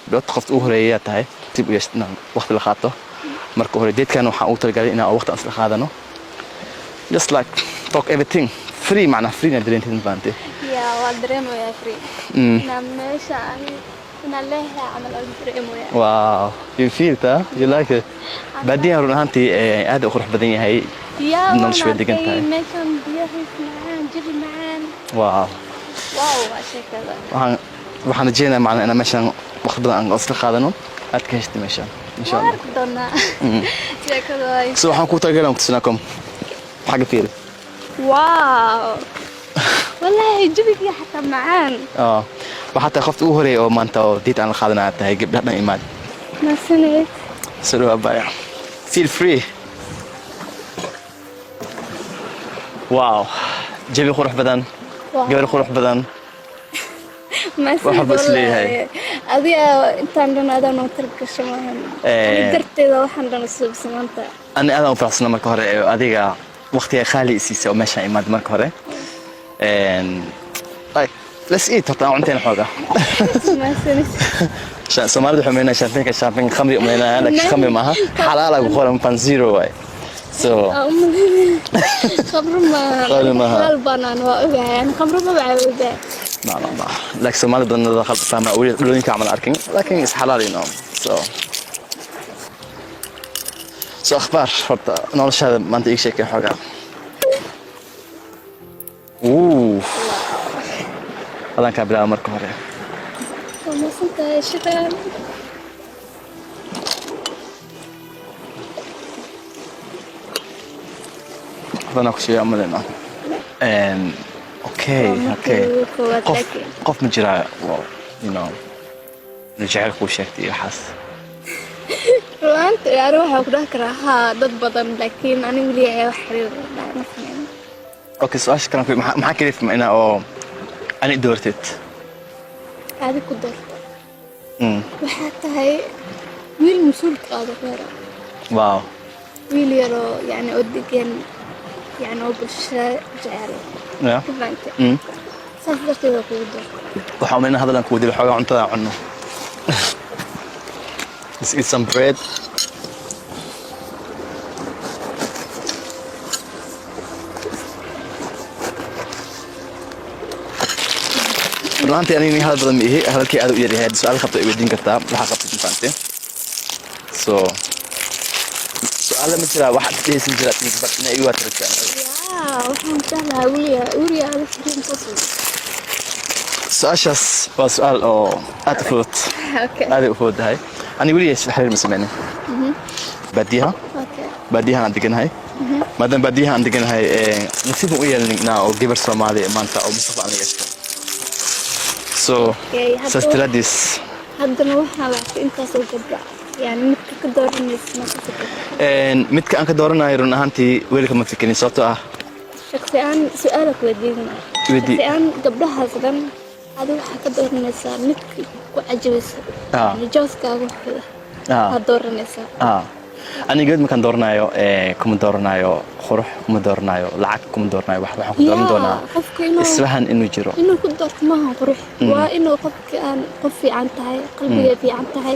bilood qofta ugu horeeyaa tahay dib u yeeshna waqti la qaato marka hore deedkan waxaan u talagalay inaan waqti aan isla qaadano just like talk everything free macna free na dareentid baante يا والدريمو يا فري أنا ماشي أنا ليه عمل الدريمو يا wow you feel that you like it بعدين رون هانتي aad u qurux badan yahay يا nolosha way degan tahay ماشي بيهيس معان جري معان wow واو عشان كذا waxaan rajeynayaa macna inaan meeshan waqti badan aan isla qaadano aad ka heshto meeshan insha Allah دونا يا كذا so waxaan ku talagalay tusinakom xaga fiiri واو والله جبك يا حتى معان وحتى qofta ugu horeeyay oo maanta oo diid aan la qaadanaa tahay gabdhaha dhan imaad ما سنيت soo abaya feel free wow jawi qurux badan gabar qurux badan ما waxa bas سنيت leeyahay أدي أنت عندنا هذا نوترك الشمال أنا درت إذا واحد عندنا السوق سمانتا أنا aad u faraxsana marka hore adiga waqtiga khaali isiisay oo meesha imaad marka hore like let's eat horta cunteen xooga ما سنيت Soomaalidu waxay meenaa shopping khamri meenaa laakiin khamri maaha xalaal ah qoran pan zero way so خبر ما حلال بنان وأبعين خبر ما بعوده ما laakiin Soomaalidu badan khalt fahma weelooyinka camal arkin laakiin is xalaal ino so akhbaar horta noloshaada maanta ii sheekay xooga هذا كان بلا مركو هري وما سنت شغال هذا نقصي عملنا اوكي قف مجرى you know نجعل كل شيء كتير حس وأنت يا روح وكذاك راها ضد بدن لكن أنا ولي وحرير مثلا اوكي سؤال شكرا في ما كيف معنا او أنا دورتت هذه قدرت وحتى هاي ويل مسؤول هذا غيره واو ويل يرو يعني أوديكين يعني أو بالشارع جعله يا كفانك سافرت إذا قدر وحومنا هذا لنكودي الحاجة عن طلع عنه let's eat some bread runtii anigii hal badan mihi halkii aad u yar yahay su'aal qabta weydiin kartaa waxa qabtay faanteen so su'aal ma jira wax dhaysan jira tigbartina iyo waad rajaan waxaan jeclahay weliya aad firin tusay su'aashaas waa su'aal oo aad fudud aad u fududahay ani weliya xiriir ma sameeyay badiyaha badiyaha aan deganahay maadaama badiyaha aan deganahay nasiib u yeelnaa oo gabar Soomaali maanta oo mustafa aan yeesho so sastiradis haddana waxaa lacagta intaasoo gabdha yani midka ka dooranaysa midka aan ka dooranayo run ahaantii weelka ma fikirin sababtoo ah shakhsi aan su'aalak weydiinaa shakhsi aan gabdhahaas dhan adi waxaa ka dooranaysaa midka ku cajabaysa yani jooskaaga waxda aa dooranaysaa aniga markaan dooranayo kuma dooranayo qurux kuma dooranayo lacag kuma dooranayo waxaan ku dooran doonaa isfahan inuu jiro inuu ku doorto maahan qurux waa inuu qofka aan qof fiican tahay qalbiga fiican tahay